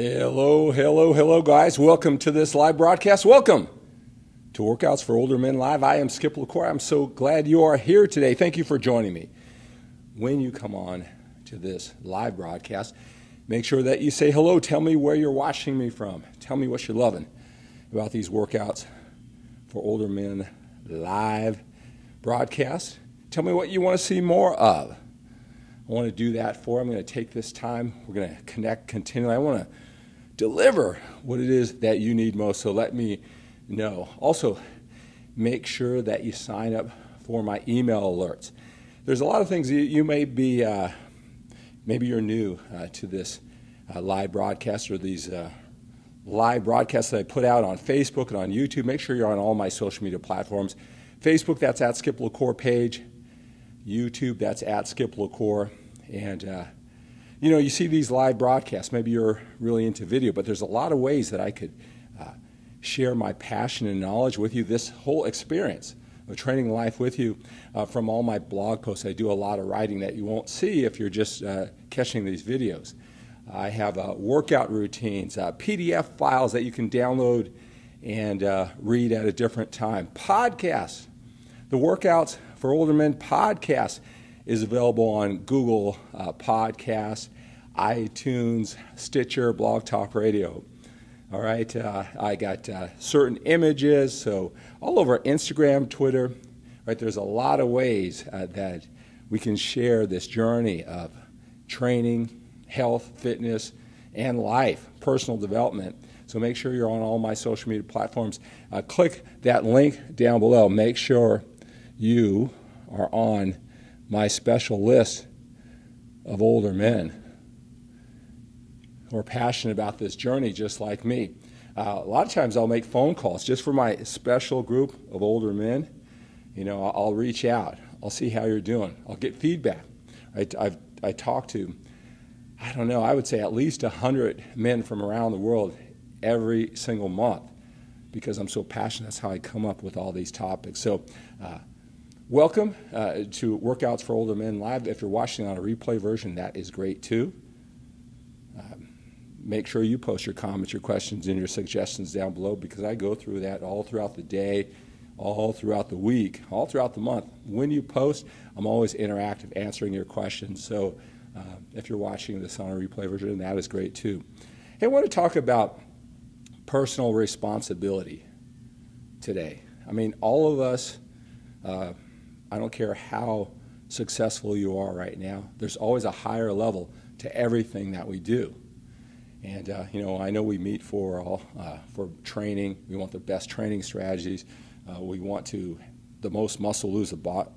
Hello, hello, hello, guys. Welcome to this live broadcast. Welcome to Workouts for Older Men Live. I am Skip LaCour. I'm so glad you are here today. Thank you for joining me. When you come on to this live broadcast, make sure that you say hello. Tell me where you're watching me from. Tell me what you're loving about these Workouts for Older Men Live broadcasts. Tell me what you want to see more of. I want to do that I'm going to take this time. We're going to connect continually. I want to deliver what it is that you need most, so let me know. Also, make sure that you sign up for my email alerts. There's a lot of things you may be, maybe you're new to this live broadcast or these live broadcasts that I put out on Facebook and on YouTube. Make sure you're on all my social media platforms. Facebook, that's at Skip LaCour page. YouTube, that's at Skip LaCour. And, you see these live broadcasts. Maybe you're really into video, but there's a lot of ways that I could share my passion and knowledge with you, this whole experience of training life with you from all my blog posts. I do a lot of writing that you won't see if you're just catching these videos. I have workout routines, PDF files that you can download and read at a different time. Podcasts. The Workouts for Older Men podcast is available on Google Podcasts, iTunes, Stitcher, Blog Talk Radio. All right, I got certain images, so all over Instagram, Twitter. Right, there's a lot of ways that we can share this journey of training, health, fitness, and life, personal development. So make sure you're on all my social media platforms. Click that link down below. Make sure you are on my special list of older men who are passionate about this journey just like me. A lot of times I'll make phone calls just for my special group of older men. I'll reach out. I'll see how you're doing. I'll get feedback. I talk to, I would say at least 100 men from around the world every single month because I'm so passionate. That's how I come up with all these topics. So welcome to Workouts for Older Men Live. If you're watching on a replay version, that is great too. Make sure you post your comments, your questions, and your suggestions down below because I go through that all throughout the day, all throughout the week, all throughout the month. When you post, I'm always interactive, answering your questions. So if you're watching this on a replay version, that is great too. Hey, I want to talk about personal responsibility today. All of us, I don't care how successful you are right now, there's always a higher level to everything that we do. And, I know we meet for training. We want the best training strategies. We want the most muscle lose the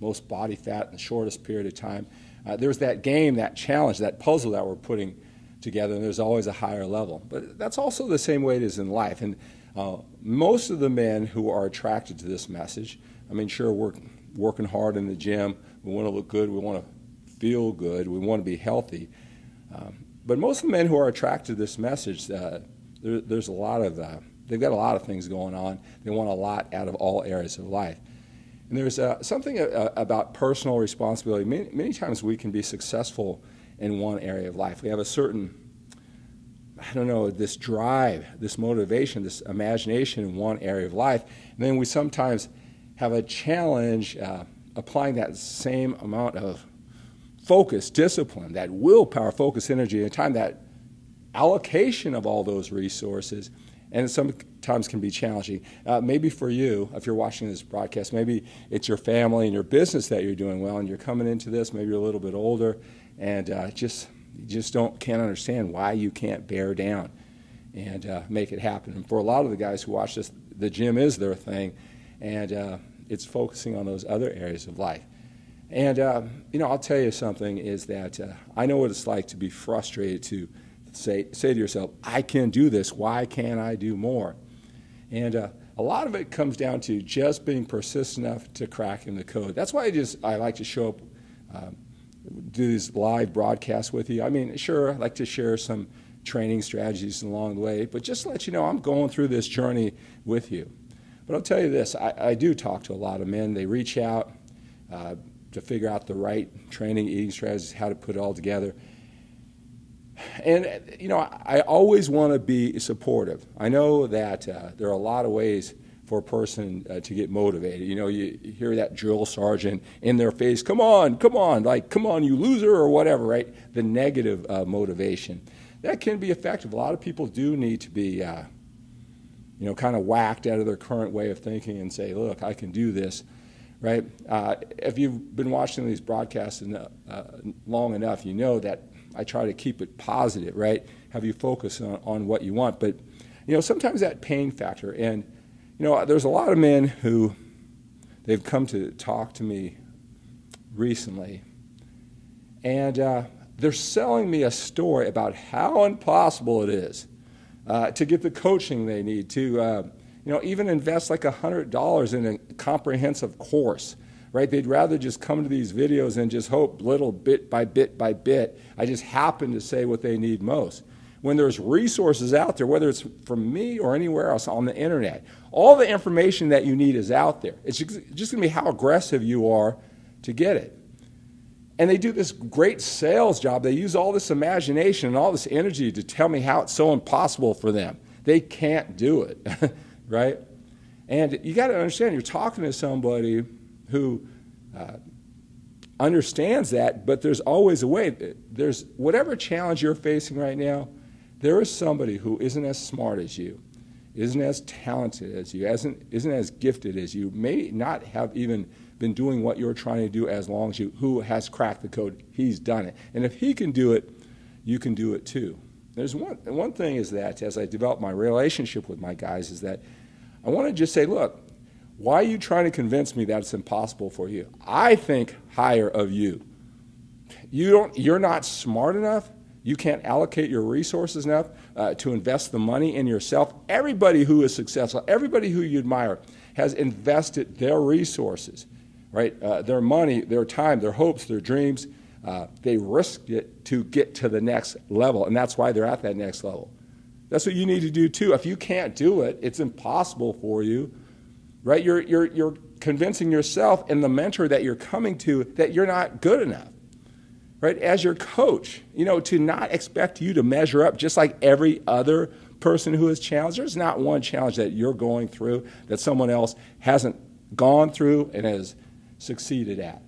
most body fat in the shortest period of time. There's that game, that challenge, that puzzle that we're putting together, and there's always a higher level. But that's also the same way it is in life. And most of the men who are attracted to this message, sure, we're working hard in the gym. We want to look good. We want to feel good. We want to be healthy. But most of the men who are attracted to this message, there's a lot of, they've got a lot of things going on. They want a lot out of all areas of life. And there's something about personal responsibility. Many times we can be successful in one area of life. We have a certain, this drive, this motivation, this imagination in one area of life. And then we sometimes have a challenge applying that same amount of focus, discipline, that willpower, focus, energy, and time, that allocation of all those resources, and sometimes can be challenging. Maybe for you, if you're watching this broadcast, maybe it's your family and your business that you're doing well, and you're coming into this, maybe you're a little bit older, and you just can't understand why you can't bear down and make it happen. And for a lot of the guys who watch this, the gym is their thing, and it's focusing on those other areas of life. And, I'll tell you something is that I know what it's like to be frustrated, to say to yourself, I can do this. Why can't I do more? And a lot of it comes down to just being persistent enough to cracking the code. That's why I like to show up, do these live broadcasts with you. Sure, I like to share some training strategies along the way, but just to let you know, I'm going through this journey with you. But I'll tell you this, I do talk to a lot of men. They reach out to figure out the right training, eating strategies, how to put it all together. And, you know, I always want to be supportive. I know that there are a lot of ways for a person to get motivated. You know, you hear that drill sergeant in their face, come on, like, come on, you loser, or whatever, right? The negative motivation. That can be effective. A lot of people do need to be, you know, kind of whacked out of their current way of thinking and say, look, I can do this, right? If you've been watching these broadcasts long enough, you know that I try to keep it positive, right? Have you focus on what you want. But, you know, sometimes that pain factor, and, you know, there's a lot of men who, they've come to talk to me recently, and they're selling me a story about how impossible it is to get the coaching they need to, you know, even invest like $100 in a comprehensive course. Right? They'd rather just come to these videos and just hope little bit by bit by bit, I just happen to say what they need most. When there's resources out there, whether it's from me or anywhere else on the internet, all the information that you need is out there. It's just going to be how aggressive you are to get it. And they do this great sales job. They use all this imagination and all this energy to tell me how it's so impossible for them. They can't do it, right? And you got to understand, you're talking to somebody who understands that, but there's always a way. There's whatever challenge you're facing right now, there is somebody who isn't as smart as you, isn't as talented as you, isn't as gifted as you, may not have even been doing what you're trying to do as long as you, who has cracked the code. He's done it. And if he can do it, you can do it too. There's one thing is that as I develop my relationship with my guys is that I want to just say, look, why are you trying to convince me that it's impossible for you? I think higher of you. You're not smart enough. You can't allocate your resources enough to invest the money in yourself. Everybody who is successful, everybody who you admire, has invested their resources, right? Their money, their time, their hopes, their dreams. They risked it to get to the next level, and that's why they're at that next level. That's what you need to do too. If you can't do it, it's impossible for you. Right? You're convincing yourself and the mentor that you're coming to that you're not good enough. Right? As your coach, you know, to not expect you to measure up just like every other person who is challenged. There's not one challenge that you're going through that someone else hasn't gone through and has succeeded at.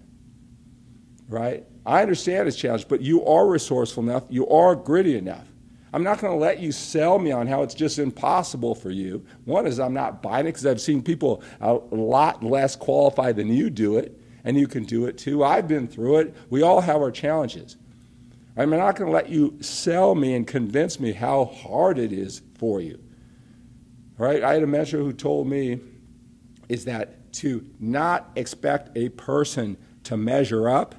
Right? I understand it's challenged, but you are resourceful enough. You are gritty enough. I'm not going to let you sell me on how it's just impossible for you. One is I'm not buying it because I've seen people a lot less qualified than you do it, and you can do it too. I've been through it. We all have our challenges. I'm not going to let you sell me and convince me how hard it is for you. All right? I had a mentor who told me is that to not expect a person to measure up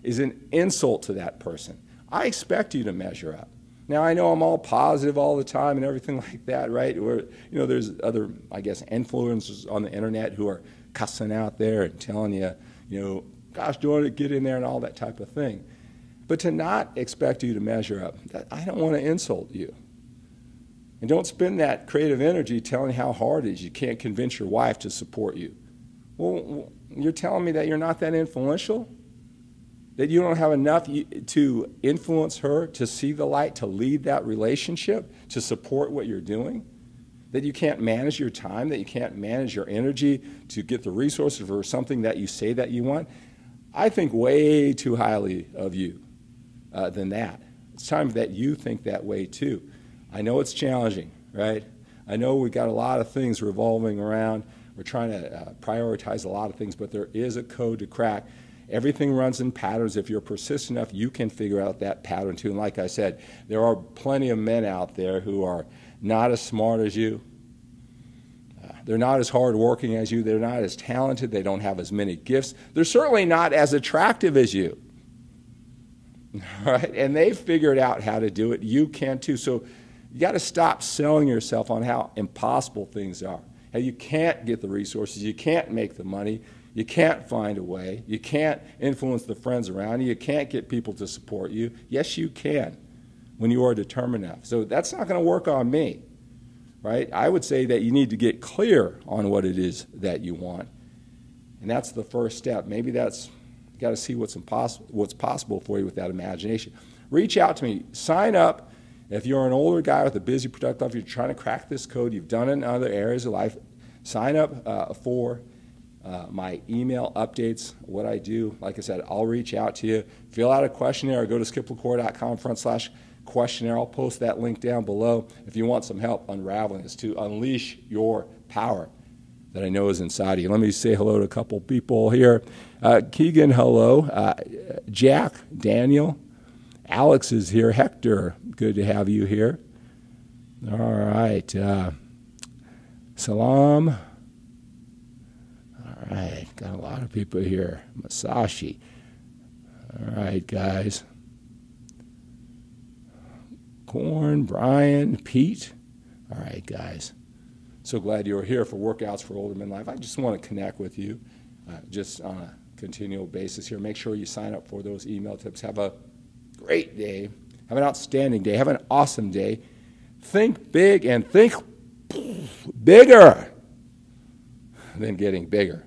is an insult to that person. I expect you to measure up. Now, I know I'm all positive all the time and everything like that, right? Or, you know, there's other, I guess, influencers on the internet who are cussing out there and telling you, you know, gosh, do you want to get in there and all that type of thing. But to not expect you to measure up, I don't want to insult you. And don't spend that creative energy telling how hard it is. You can't convince your wife to support you. Well, you're telling me that you're not that influential? That you don't have enough to influence her, to see the light, to lead that relationship, to support what you're doing? That you can't manage your time, that you can't manage your energy to get the resources for something that you say that you want? I think way too highly of you than that. It's time that you think that way too. I know it's challenging, right? I know we've got a lot of things revolving around. We're trying to prioritize a lot of things, but there is a code to crack. Everything runs in patterns. If you're persistent enough, you can figure out that pattern too. And like I said, there are plenty of men out there who are not as smart as you. They're not as hardworking as you. They're not as talented. They don't have as many gifts. They're certainly not as attractive as you. Right? And they've figured out how to do it. You can too. So you got to stop selling yourself on how impossible things are. How you can't get the resources. You can't make the money. You can't find a way. You can't influence the friends around you. You can't get people to support you. Yes, you can when you are determined enough. So that's not going to work on me, right? I would say that you need to get clear on what it is that you want. And that's the first step. Maybe that's You got to see what's possible for you with that imagination. Reach out to me. Sign up. If you're an older guy with a busy, productive life, you're trying to crack this code, you've done it in other areas of life, sign up for my email updates, what I do. Like I said, I'll reach out to you. Fill out a questionnaire or go to skiplecore.com/questionnaire. I'll post that link down below if you want some help unraveling this to unleash your power that I know is inside of you. Let me say hello to a couple people here. Keegan, hello. Jack, Daniel, Alex is here. Hector, good to have you here. All right. Salam. All right, got a lot of people here. Masashi. All right, guys. Corn, Brian, Pete. All right, guys. So glad you're here for Workouts for Older Men Live. I just want to connect with you just on a continual basis here. Make sure you sign up for those email tips. Have a great day. Have an outstanding day. Have an awesome day. Think big and think bigger than getting bigger.